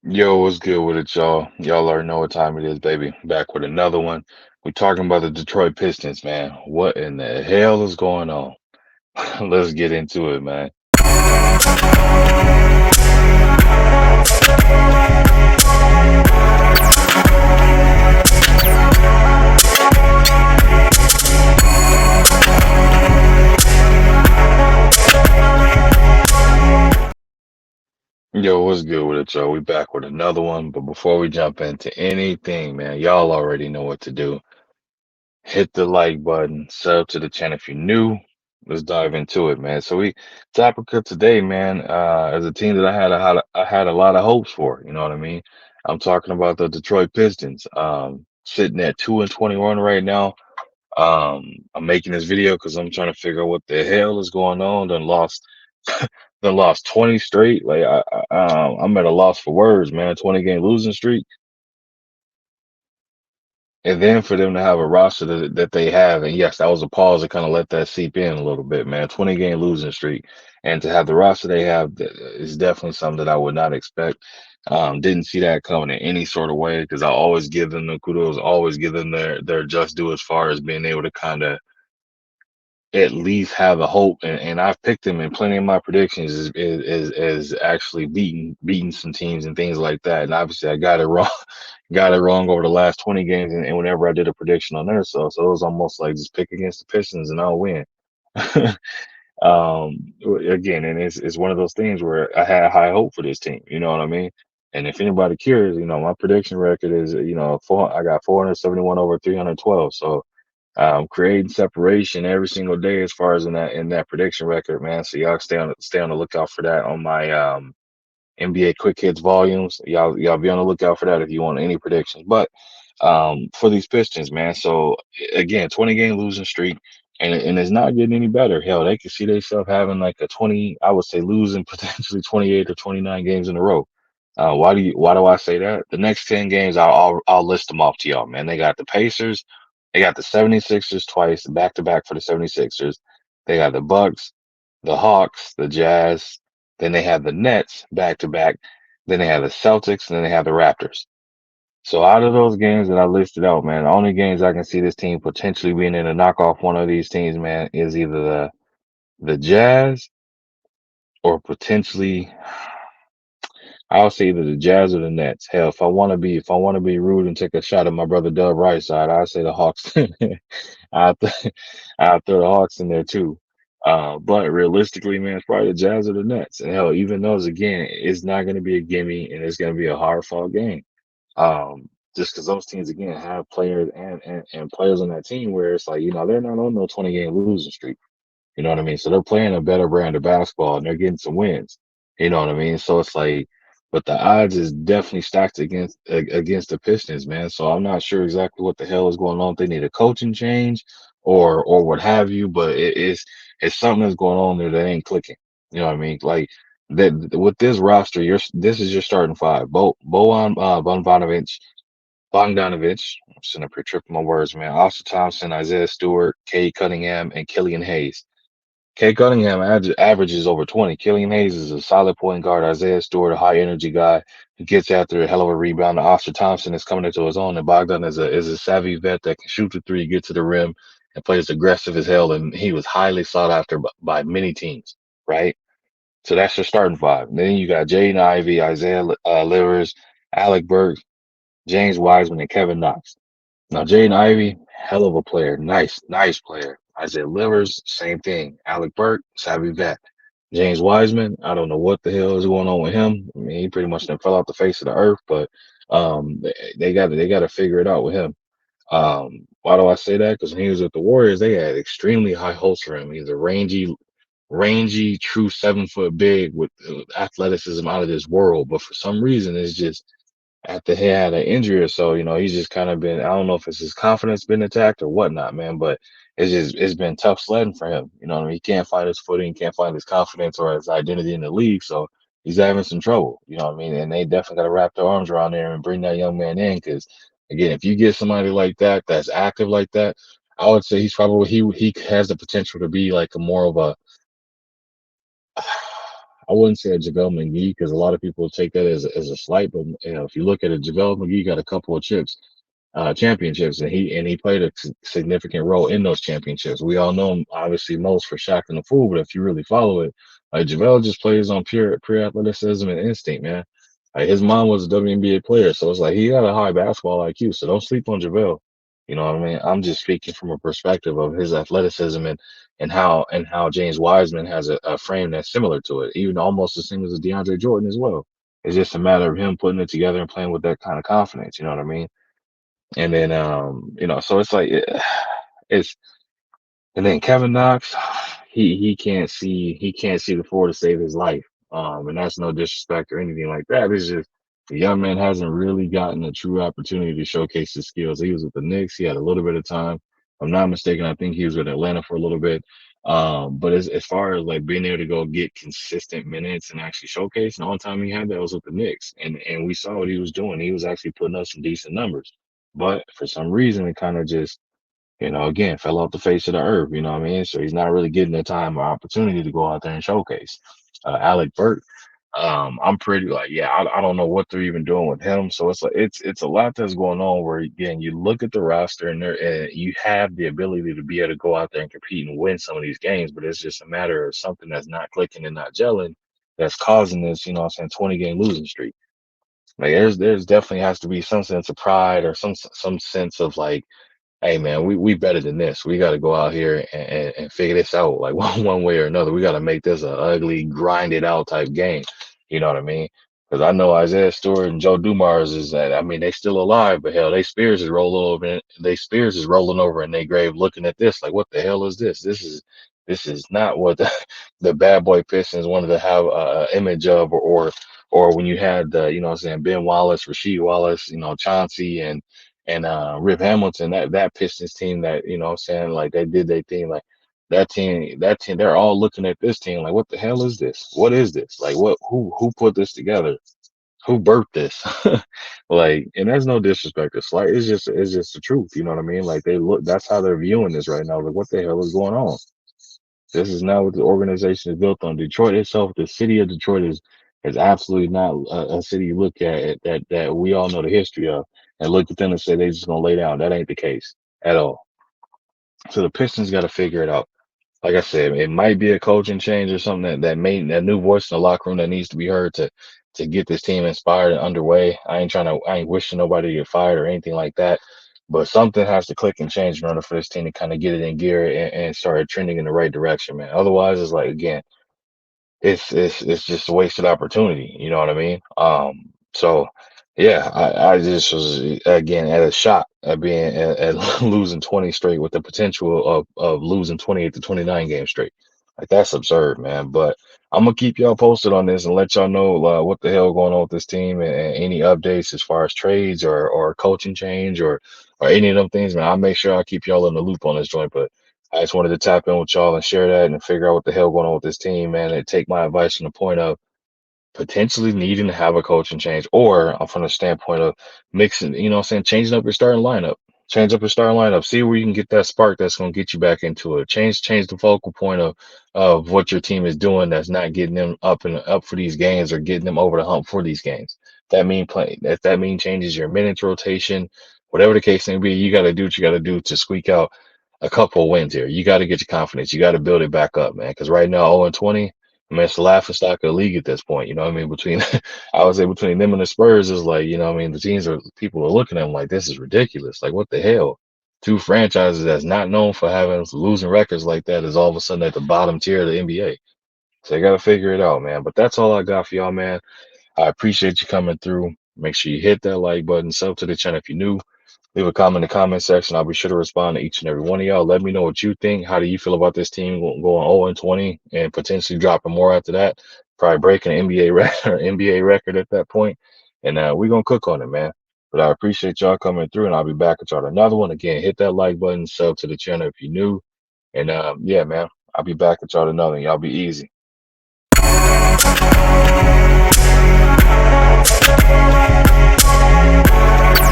Yo, what's good with it, y'all? Y'all already know what time it is, baby. Back with another one. We talking about the Detroit Pistons, man. What in the hell is going on? Let's get into it, man. Yo, what's good with it, y'all? We back with another one. But before we jump into anything, man, y'all already know what to do. Hit the like button, sub to the channel if you're new. Let's dive into it, man. So topic of today, man, as a team that I had a lot of hopes for, you know what I mean? I'm talking about the Detroit Pistons, sitting at 2-21 right now. I'm making this video because I'm trying to figure out what the hell is going on. Done lost 20 straight. I'm at a loss for words, man. 20 game losing streak. And then for them to have a roster that they have, and yes, that was a pause to kind of let that seep in a little bit, man. 20 game losing streak, and to have the roster they have is definitely something that I would not expect. Didn't see that coming in any sort of way because I always give them the kudos, always give them their just due as far as being able to kind of at least have a hope. And I've picked them in plenty of my predictions is actually beating some teams and things like that. And obviously I got it wrong, got it wrong over the last 20 games. And whenever I did a prediction on there, so it was almost like just pick against the Pistons and I'll win. Again, and it's one of those things where I had high hope for this team. You know what I mean? And if anybody curious, my prediction record is, I got 471 over 312. So creating separation every single day as far as in that prediction record, man. So y'all stay on the lookout for that on my NBA quick hits volumes. Y'all be on the lookout for that if you want any predictions. But for these Pistons, man. So again, 20 game losing streak. And it's not getting any better. Hell, they could see themselves having like a 20, I would say losing potentially 28 or 29 games in a row. Why do I say that? The next 10 games, I'll list them off to y'all, man. They got the Pacers, they got the 76ers twice, back to back for the 76ers. They got the Bucks, the Hawks, the Jazz. Then they have the Nets back to back. Then they have the Celtics, and then they have the Raptors. So out of those games that I listed out, man, the only games I can see this team potentially being in to knock off one of these teams, man, is either the Jazz or potentially I'll say either the Jazz or the Nets. Hell, if I want to be rude and take a shot at my brother Dub right side, I'll say the Hawks. I th- I'll throw the Hawks in there too. But realistically, man, it's probably the Jazz or the Nets. And hell, even those again, it's not going to be a gimme, and it's going to be a hard fought game. Just because those teams again have players and players on that team where it's like they're not on no 20 game losing streak. You know what I mean? So they're playing a better brand of basketball and they're getting some wins. You know what I mean? So it's like, but the odds is definitely stacked against the Pistons, man. So I'm not sure exactly what the hell is going on. If they need a coaching change or what have you, but it's something that's going on there that ain't clicking. You know what I mean? Like that with this roster, this is your starting five. Bojan Bogdanovich. I'm sitting up here tripping my words, man. Austin Thompson, Isaiah Stewart, Cade Cunningham, and Killian Hayes. Kate Cunningham averages over 20. Killian Hayes is a solid point guard. Isaiah Stewart, a high energy guy who gets after a hell of a rebound. Oscar Thompson is coming into his own, and Bogdan is a savvy vet that can shoot the three, get to the rim, and plays aggressive as hell. And he was highly sought after by many teams, right? So that's your starting five. Then you got Jaden Ivey, Isaiah Livers, Alec Burks, James Wiseman, and Kevin Knox. Now, Jaden Ivey, hell of a player. Nice player. Isaiah Livers, same thing. Alec Burke, savvy vet. James Wiseman, I don't know what the hell is going on with him. I mean, he pretty much done fell off the face of the earth, but they got to figure it out with him. Why do I say that? Because when he was with the Warriors, they had extremely high hopes for him. He's a rangy, true 7 foot big with athleticism out of this world. But for some reason, it's just after he had an injury or so, he's just kind of been, I don't know if it's his confidence been attacked or whatnot, man, but it's been tough sledding for him. You know what I mean? He can't find his footing, can't find his confidence or his identity in the league. So he's having some trouble, you know what I mean? And they definitely got to wrap their arms around there and bring that young man in. Cause again, if you get somebody like that, that's active like that, I would say he has the potential to be like a more of a I wouldn't say a JaVale McGee because a lot of people take that as a slight, but if you look at it, JaVale McGee got a couple of championships, and he played a significant role in those championships. We all know him obviously most for Shaq and the Fool, but if you really follow it, like JaVale just plays on pure athleticism and instinct, man. Like his mom was a WNBA player, so it's like he got a high basketball IQ. So don't sleep on JaVale. You know what I mean? I'm just speaking from a perspective of his athleticism and how James Wiseman has a frame that's similar to it, even almost the same as a DeAndre Jordan as well. It's just a matter of him putting it together and playing with that kind of confidence. You know what I mean? And then, so it's like it's and then Kevin Knox, he can't see the floor to save his life. And that's no disrespect or anything like that. It's just the young man hasn't really gotten a true opportunity to showcase his skills. He was with the Knicks. He had a little bit of time. If I'm not mistaken, I think he was with Atlanta for a little bit. But as far as like being able to go get consistent minutes and actually showcase, and the only time he had that was with the Knicks. And we saw what he was doing. He was actually putting up some decent numbers. But for some reason, it kind of just again, fell off the face of the earth. You know what I mean? So he's not really getting the time or opportunity to go out there and showcase. Alec Burke, I'm pretty like, yeah, I don't know what they're even doing with him. So it's like it's a lot that's going on. Where again, you look at the roster and you have the ability to be able to go out there and compete and win some of these games, but it's just a matter of something that's not clicking and not gelling that's causing this. What I'm saying, 20-game losing streak. Like there's definitely has to be some sense of pride or some sense of like, hey man, we better than this. We got to go out here and figure this out like one way or another. We got to make this a ugly, grinded out type game. You know what I mean? Because I know Isaiah Stewart and Joe Dumars is that. I mean, they still alive, but hell, they Spears is rolling over in their grave, looking at this like, what the hell is this? This is not what the bad boy Pistons wanted to have a image of, or when you had the, what I'm saying, Ben Wallace, Rasheed Wallace, Chauncey and Rip Hamilton, that Pistons team that, what I'm saying, like they did their thing, like that team, they're all looking at this team like, what the hell is this? What is this? Like who put this together? Who birthed this? Like, and that's no disrespect. It's just the truth, you know what I mean? Like that's how they're viewing this right now. Like, what the hell is going on? This is not what the organization is built on. Detroit itself, the city of Detroit is absolutely not a city you look at that we all know the history of and look at them and say they just gonna lay down. That ain't the case at all. So the Pistons got to figure it out. Like I said, it might be a coaching change or something that new voice in the locker room that needs to be heard to get this team inspired and underway. I ain't wishing nobody to get fired or anything like that. But something has to click and change in order for this team to kind of get it in gear and start trending in the right direction, man. Otherwise, it's like again, it's just a wasted opportunity. You know what I mean? So yeah, I just was again at a shot at being at losing 20 straight with the potential of losing 28 to 29 games straight. Like that's absurd, man. But I'm gonna keep y'all posted on this and let y'all know what the hell going on with this team and any updates as far as trades or coaching change or any of them things, man. I'll make sure I keep y'all in the loop on this joint. But I just wanted to tap in with y'all and share that and figure out what the hell going on with this team, man, and take my advice from the point of potentially needing to have a coaching change, or from the standpoint of mixing, what I'm saying, changing up your starting lineup. Change up your starting lineup. See where you can get that spark that's going to get you back into it. Change the focal point of what your team is doing that's not getting them up for these games or getting them over the hump for these games. That mean changes your minutes rotation, whatever the case may be. You got to do what you got to do to squeak out a couple of wins here. You got to get your confidence. You got to build it back up, man. Because right now, 0-20, I mean, it's the laughing stock of the league at this point. You know what I mean? I would say between them and the Spurs is like, you know what I mean? People are looking at them like, this is ridiculous. Like, what the hell? Two franchises that's not known for having losing records like that is all of a sudden at the bottom tier of the NBA. So you got to figure it out, man. But that's all I got for y'all, man. I appreciate you coming through. Make sure you hit that like button, sub to the channel if you're new. Leave a comment in the comment section. I'll be sure to respond to each and every one of y'all. Let me know what you think. How do you feel about this team going 0-20 and potentially dropping more after that? Probably breaking an NBA record or NBA record at that point. And we're gonna cook on it, man. But I appreciate y'all coming through, and I'll be back with y'all to another one. Again, hit that like button, sub to the channel if you're new. And yeah, man, I'll be back with y'all to another one. Y'all be easy.